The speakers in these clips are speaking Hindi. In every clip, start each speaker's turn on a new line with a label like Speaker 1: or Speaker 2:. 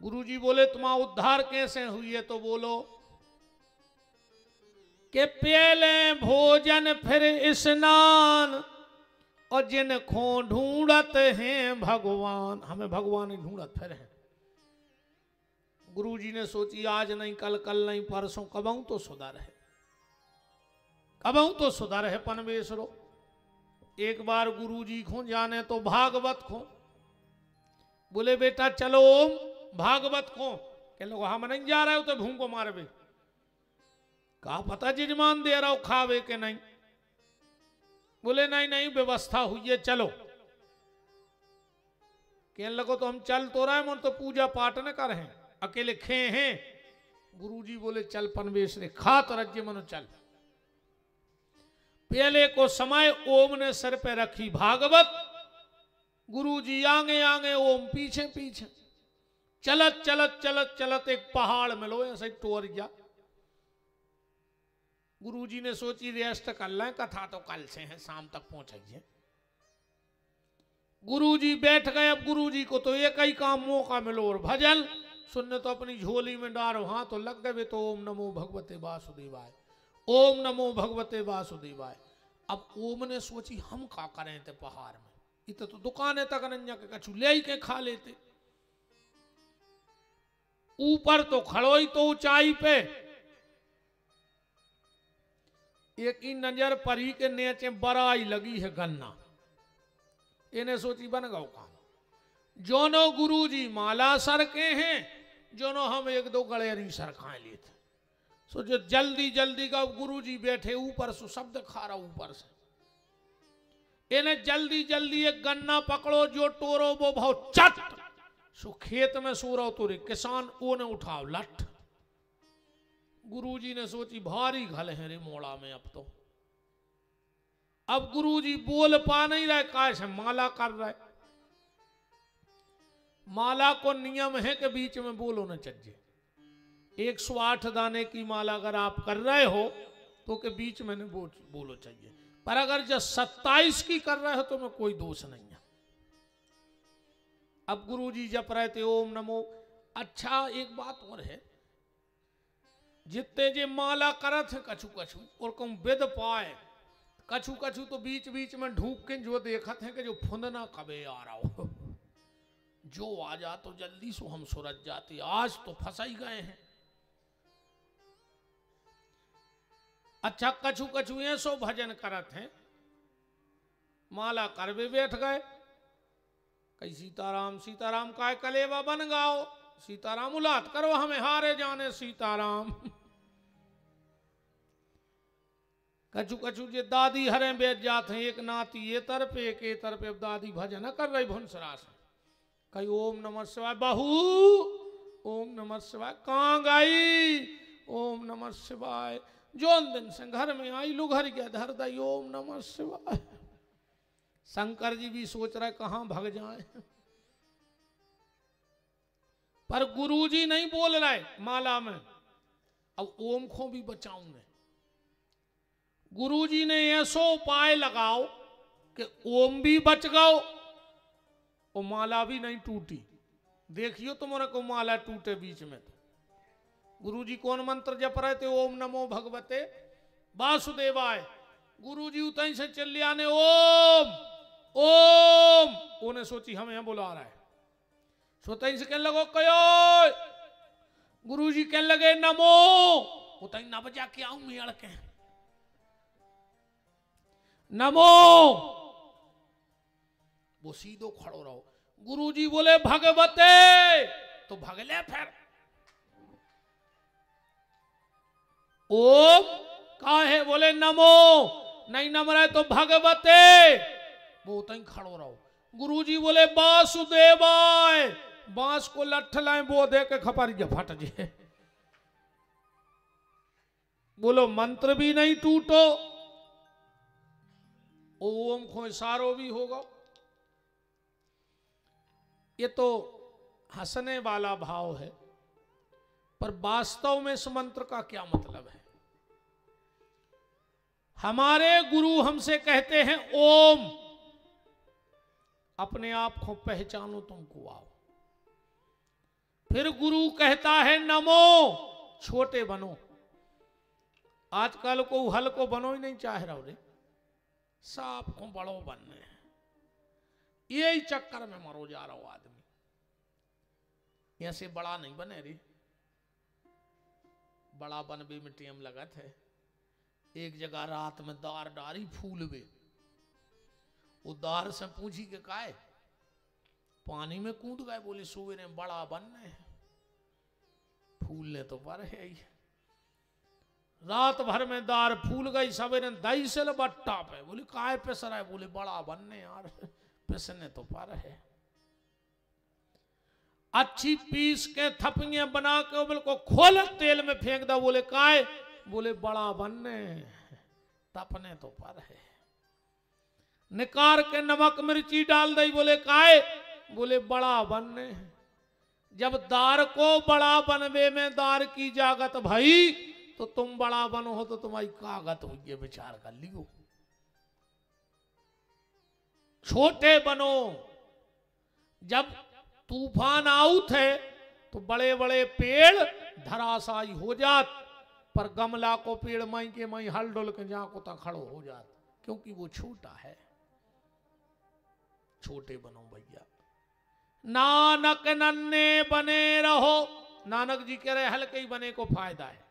Speaker 1: गुरुजी बोले तुम्हारा उद्धार कैसे हुई है? तो बोलो कि पहले भोजन फिर स्नान और जिनको ढूंढत हैं भगवान, हमें भगवान ही ढूंढत फिर हैं। गुरुजी ने सोची आज नहीं कल, कल नहीं परसों, कबहू तो सुधर है, कबहू तो सुधर है पनवेशरो। एक बार गुरुजी को जाने तो भागवत को बोले बेटा चलो ओम भागवत को, कह लो हम नहीं जा रहे हो तो भूख को मारवे, कहा पता जजमान दे रहा हो खावे के नहीं। बोले नहीं नहीं व्यवस्था हुई है चलो। कहने लगो तो हम चल तो रहे मन तो पूजा पाठ न कर हैं, अकेले खे हैं। गुरुजी बोले चल पनवेश रे खा तो रज्य मनो चल। पहले को समय ओम ने सर पे रखी भागवत, गुरुजी आगे आगे ओम पीछे पीछे। चलत चलत चलत चलत एक पहाड़ मिलो ऐसे टोर गया। गुरुजी ने सोची रेस्ट कर लें, कथा तो कल से है शाम तक पहुंचेंगे। गुरुजी बैठ गए। अब गुरुजी को तो एक ही काम मौका मिलो और भजन सुनने तो अपनी झोली में डालो, हाँ तो लग गए तो ओम नमो भगवते वासुदेवाय, ओम नमो भगवते वासुदेवाय। अब ओम ने सोची हम क्या करें थे पहाड़ में, इतने तो दुकाने तक नन्या के कछु ले ही के खा लेते। ऊपर तो खड़ो ही तो ऊंचाई पे, एक ही नजर परी के नीचे बराई लगी है गन्ना। इन्हें सोची बन गौ काम, जोनो गुरुजी माला सर के हैं, जोनो हम एक दो गड़ेरी सर खाए लिए थे। सो जो जल्दी जल्दी का गुरुजी बैठे ऊपर सो शब्द खा रहा ऊपर से। इन्हें जल्दी जल्दी एक गन्ना पकड़ो जो टोरो वो बहुत चट सो खेत में सो रहा तो रे किसान ओ ने उठाओ लठ। गुरुजी ने सोची भारी घल है रे मोड़ा में अब तो। अब गुरुजी बोल पा नहीं रहे, कैसे माला कर रहे। माला को नियम है कि बीच में बोलो न चाहिए। 108 दाने की माला अगर आप कर रहे हो तो के बीच में नहीं बोलो चाहिए, पर अगर जब 27 की कर रहे हो तो में कोई दोष नहीं है। अब गुरुजी जप रहे थे ओम नमो। अच्छा एक बात और है, जितने जे माला करत है कछु कछु और कम वेद पाए, कछु कछु तो बीच बीच में ढूंढ के जो देखत है कि जो फुंदना कबे आ रहा हो, जो आ जा तो जल्दी सो हम सुरज जाते, आज तो फंस ही गए हैं। अच्छा कछु कछु ऐसो भजन करत हैं, माला करवे बैठ गए, कई सीताराम सीताराम काय कलेवा बन गाओ, सीताराम उलाट करो हमें हारे जाने सीताराम। कछु कछु जे दादी हरे बैठ जाते हैं, एक नाती ये तरफ एक ये तरफ, अब दादी भजन कर रही भुनसरास, कई ओम नमः शिवाय बहू, ओम नमः शिवाय कहाँ गई, ओम नमः शिवाय। जोन दिन से घर में आई लुघर गया धर दई ओम नमः शिवाय। शंकर जी भी सोच रहे कहां भग जाए, पर गुरुजी नहीं बोल रहे माला में। अब ओम को भी बचाऊंगे, गुरुजी ने ऐसो उपाय लगाओ कि ओम भी बच गओ और माला भी नहीं टूटी। देखियो तुम्हारे को माला टूटे बीच में तो। गुरुजी कौन मंत्र जप रहे थे, ओम नमो भगवते वासुदेवाय। गुरुजी उतई से चल आने ओम ओम, उन्हें सोची हमें यहाँ बुला रहा है, सोतई से कहने लगो कयो। गुरुजी कहने लगे नमो, उतई न बजा के आऊं मेड़ के नमो, वो सीधो खड़ो रहो। गुरुजी बोले भगवते, तो भगले फिर ओम काहे, बोले नमो, नहीं नम रहे तो भगवते, वो तई खड़ो रहो। गुरुजी बोले वासुदेवाय, बांस को लठ लाए वो दे के खपारी फट जे। बोलो मंत्र भी नहीं टूटो, ओम को इशारो भी होगा। ये तो हंसने वाला भाव है, पर वास्तव में इस मंत्र का क्या मतलब है। हमारे गुरु हमसे कहते हैं ओम, अपने आप को पहचानो तुमको आओ। फिर गुरु कहता है नमो, छोटे बनो। आजकल को हल्को बनो ही नहीं चाह रहा रे, सांप को बड़ो बनने, यही चक्कर में मरो जा रहा हूं आदमी। ऐसे बड़ा नहीं बने रे, बड़ा बन भी में टेम लगत है। एक जगह रात में दार डारी फूल बे, वो दार से पूछी के काहे, पानी में कूद गए, बोले सुबह बड़ा बनने, फूल ले तो पर है ही। रात भर में दार फूल गई, सवेरे दही से बट्टा पे, बोले काय पिसर है, बोले बड़ा बनने यार, पिसने तो पर है। अच्छी पीस के थपियां बना के बिल्कुल खोल तेल में फेंक दो, बोले काय, बोले बड़ा बनने, तपने तो पर है। निकार के नमक मिर्ची डाल दई, बोले काय, बोले बड़ा बनने। जब दार को बड़ा बनवे में दार की जागत भाई, तो तुम बड़ा बनो हो तो तुम्हारी कागत हो, ये विचार कर लियो। छोटे बनो। जब तूफान आउत है तो बड़े बड़े पेड़ धराशायी हो जात, पर गमला को पेड़ मई के मई हल डुल के जहां को तक खड़ो हो जात, क्योंकि वो छोटा है। छोटे बनो भैया। नानक नन्हे बने रहो, नानक जी कह रहे हल्के ही बने को फायदा है।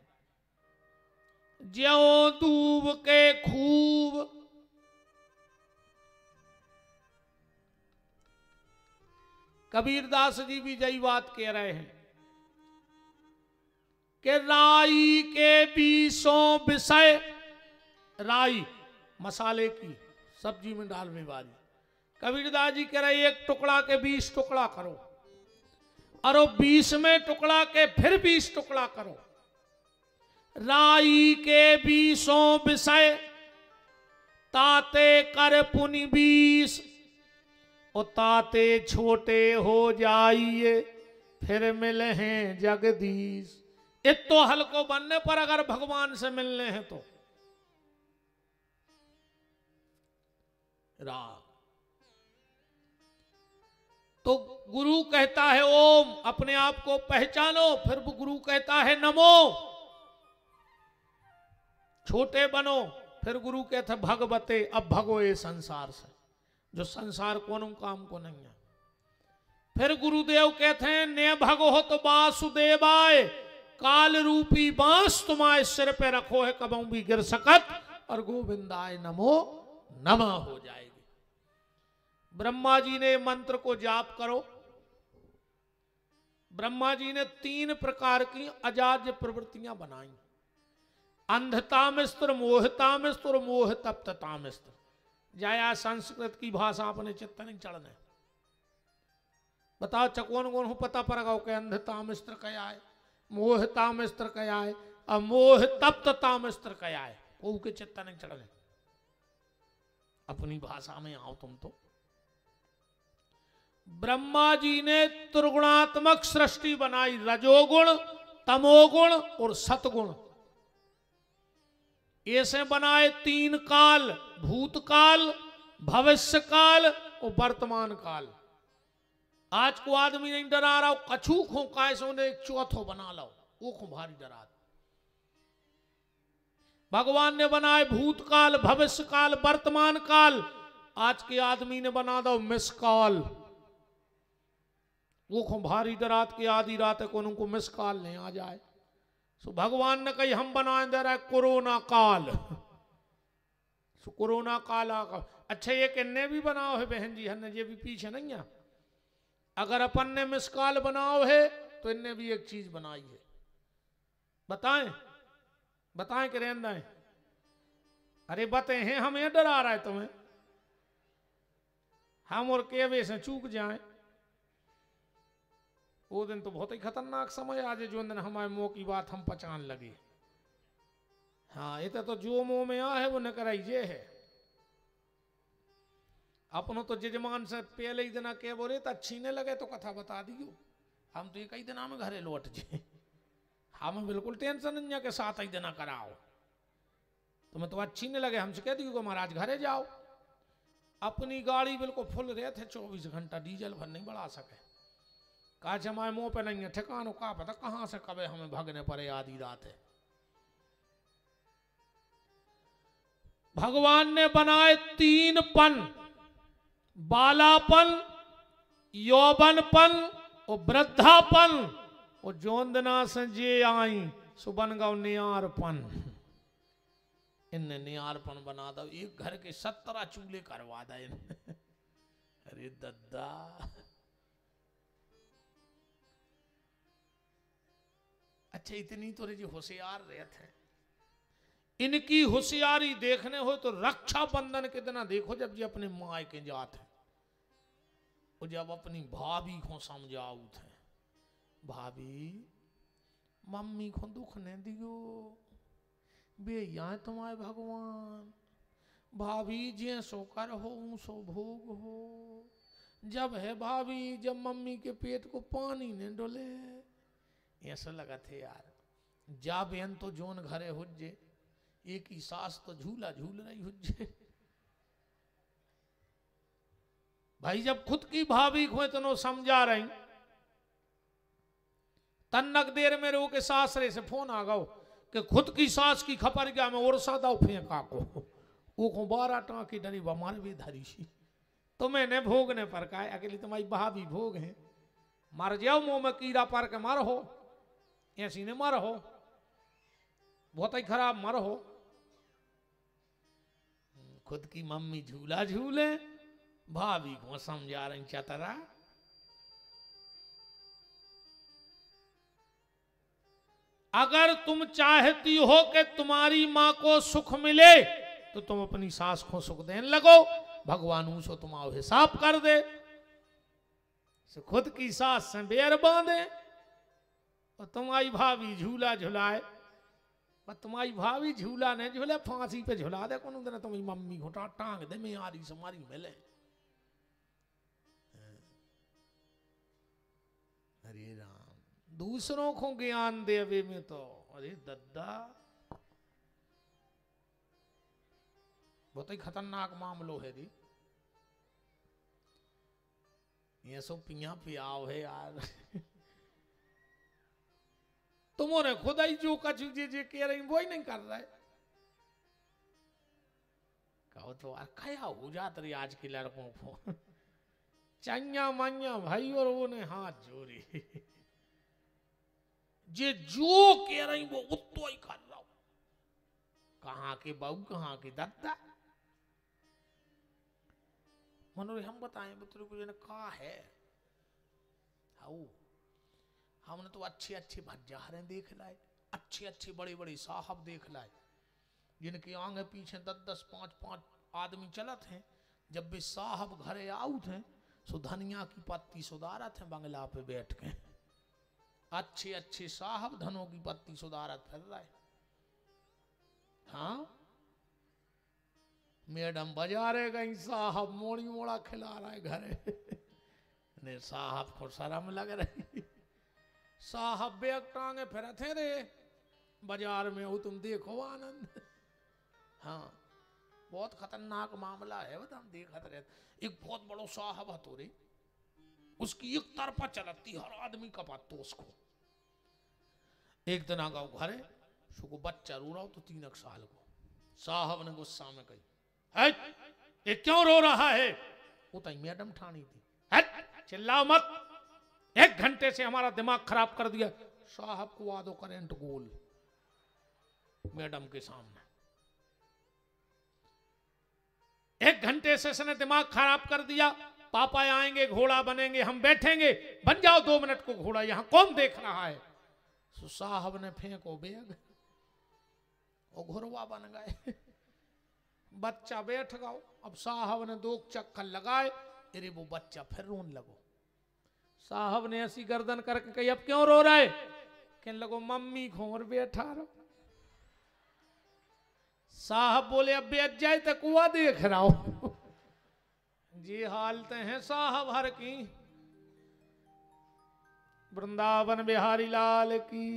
Speaker 1: ज्यों दूब के खूब, कबीरदास जी भी यही बात कह रहे हैं कि राई के बीसों विषय, राई मसाले की सब्जी में डालने वाली, कबीरदास जी कह रहे एक टुकड़ा के 20 टुकड़ा करो, और 20वें टुकड़ा के फिर 20 टुकड़ा करो। राई के 20 विषय, ताते कर पुनि 20, और ताते छोटे हो जाइए, फिर मिले हैं जगदीश। इतो हल्को बनने पर अगर भगवान से मिलने हैं तो राम। तो गुरु कहता है ओम, अपने आप को पहचानो। फिर गुरु कहता है नमो, छोटे बनो। फिर गुरु कहते हैं भगवते, अब भगो ये संसार से, जो संसार कोनो काम को नहीं है। फिर गुरुदेव कहते हैं ने भगो हो तो वासुदेवाय, काल रूपी बांस तुम्हारे सिर पे रखो है, कबहू भी गिर सकत, और गोविंदाय नमो नमः हो जाएगी। ब्रह्मा जी ने मंत्र को जाप करो। ब्रह्मा जी ने 3 प्रकार की अजाज्य प्रवृत्तियां बनाई, अंधतामिस्त्र, मोहतामिस्त्र, मोह तप्ततामिस्त्र। जाया संस्कृत की भाषा अपने चित्त नहीं चढ़ने। बताओ चकोन कौन हो पता पड़ेगा के अंधतामिस्त्र क्या है, मोहतामिस्त्र क्या है, और मोह तप्ततामिस्त्र क्या है, को के चित्त नहीं चढ़ने। अपनी भाषा में आओ तुम तो। ब्रह्मा जी ने त्रिगुणात्मक सृष्टि बनाई, रजोगुण, तमोगुण और सतगुण। ऐसे बनाए 3 काल, भूतकाल, भविष्य काल और वर्तमान काल। आज को आदमी नहीं डरा रहा, कछू खो कैसो ने एक चौथो बना लो, वो खो भारी डरा। भगवान ने बनाए भूतकाल, भविष्य काल, वर्तमान काल। आज के आदमी ने बना दो मिस काल, वो खो भारी डरात की आधी रात है कौन उनको मिस काल नहीं आ जाए। सो भगवान ने कही हम बनाए दे रहा है कोरोना काल। सो कोरोना काल आका अच्छा, ये किन्ने भी बनाओ है बहन जी, हन्ने ये भी पीछे नहीं है। अगर अपन ने मिस काल बनाओ है तो इनने भी एक चीज बनाई है। बताएं बताएं कि रहना है? अरे बते हैं, हम ये डरा रहा है तुम्हें, हम और केवे से चूक जाएं। वो दिन तो बहुत ही खतरनाक समय आज है, जो दिन हमारे मुंह की बात हम पहचान लगे। हाँ, ये तो जो मुंह में आ है वो न कराइए है। अपनों तो जजमान से पहले ही दिन के बोले तो छीने लगे तो कथा बता दियो। हम तो ये कई दिन में घरे लौट जाए, हमें बिल्कुल टेंशन नहीं है के साथ ही दिन कराओ। तुम्हें तो अच्छी नहीं लगे, हमसे कह दियो महाराज घरे जाओ। अपनी गाड़ी बिल्कुल फुल रहे थे, 24 घंटा डीजल भर नहीं बढ़ा सके। कहा हमारे मुंह पे नहीं है ठिकानो, का पता कहां से कबे हमें भगने पड़े आधी रात है। भगवान ने बनाए 3 पन, बालापन, यौवनपन और वृद्धापन, और जोंदना से जे आई सुबन गाँव नियारपन। इनने नियारपन बना दो, एक घर के 17 चूल्हे करवा दे। अरे दद्दा, अच्छा इतनी तो जी होशियार रहते हैं। इनकी होशियारी देखने हो तो रक्षाबंधन के दिन देखो, जब ये अपने माँ के जाते और जब अपनी भाभी को समझाऊ थे, भाभी मम्मी को दुख न दियो, बे यहाँ तुम्हारे भगवान, भाभी जे सो कर हो सो भोग हो। जब है भाभी, जब मम्मी के पेट को पानी ने डोले। ऐसा लगा थे यार, जा बेन तो जोन घरे हुज्जे, एक ही सास तो झूला झूल रही हुज्जे। भाई जब खुद की भाभी को इतनो समझा रही, तन्नक देर में रो के सासरे से फोन आ गओ कि खुद की सास की खपर गया, मैं और सादा फेंका को 12 टाँकी डरी बमार भी धरी सी। तो मैंने भोगने पर कहा, अकेली तुम्हारी भाभी भोग है, मर जाओ मुंह में कीड़ा पार के मर हो, ऐसी ने मर हो, बहुत ही खराब मर हो। खुद की मम्मी झूला झूले, भाभी को समझा रही चतरा। अगर तुम चाहती हो कि तुम्हारी मां को सुख मिले तो तुम अपनी सास को सुख देने लगो, भगवान उसको तुम्हारा हिसाब कर दे। खुद की सास से बेर बांधे और तुम्हारी भाभी झूला झुलाए, पर तुम्हारी भाभी झूला नहीं झूले, फांसी पे झुला दे कौन दिन तुम्हारी मम्मी को टांग दे, मैं यारी समारी मिले। अरे राम, दूसरों को ज्ञान देवे में तो अरे दद्दा बहुत ही खतरनाक मामलो है दी। ये सब पिया पियाओ है यार। तुम्हारे खुदा ही जो कछु जे कह रही वो ही नहीं कर रहा है। कहो तो खया हो जात रही आज के लड़कों को, चाइया माइया भाई और वो ने हाथ जोड़े, जे जो कह रही वो उतो ही कर रहा हूं। कहां के बहू कहां के दद्दा। मनोरे हम बताएं बतरे को कहा है, हाउ हमने तो अच्छे अच्छे भज्जारे देख लाए, अच्छे अच्छे बड़े बड़े साहब देख लाए, जिनके आगे पीछे 10-10, 5-5 आदमी चलत हैं। जब भी साहब घरे आउट हैं सो धनिया की पत्ती सुधारत हैं बंगला पे बैठ के। अच्छे अच्छे साहब धनों की पत्ती सुधारत फिर रहे। हाँ मैडम बाजारे गई, साहब मोड़ी मोड़ा खिला रहा है घरे। ने साहब को शर्म लग रही, साहब बैग टांगे फिर थे रे बाजार में, हो तुम देखो आनंद। हाँ बहुत खतरनाक मामला है, बता हम देखते रहते। एक बहुत बड़ो साहब हतो रे, उसकी एक तरफा चलती हर आदमी का पातो उसको। एक दिन आ गओ घरे, उसको बच्चा रो रहा हो तो 3 साल को। साहब ने गुस्सा में कही, ये क्यों रो रहा है? वो तो मैडम ठानी थी, चिल्लाओ मत, 1 घंटे से हमारा दिमाग खराब कर दिया। साहब को आदो करंट गोल मैडम के सामने, 1 घंटे से इसने दिमाग खराब कर दिया। पापा आएंगे, घोड़ा बनेंगे, हम बैठेंगे, बन जाओ 2 मिनट को घोड़ा, यहां कौन देख रहा है? तो साहब ने फेंको बैग और घोड़वा बन गए। बच्चा बैठ गया। अब साहब ने 2 चक्कर लगाए, अरे वो बच्चा फिर रोने लगो। साहब ने ऐसी गर्दन करके कही, अब क्यों रो रहा है? कहने लगो मम्मी घोर बैठा रहो। साहब बोले अब बैठ जाए तो कुआ देख रहा हूं। जी हालते हैं साहब हर की। वृंदावन बिहारी लाल की।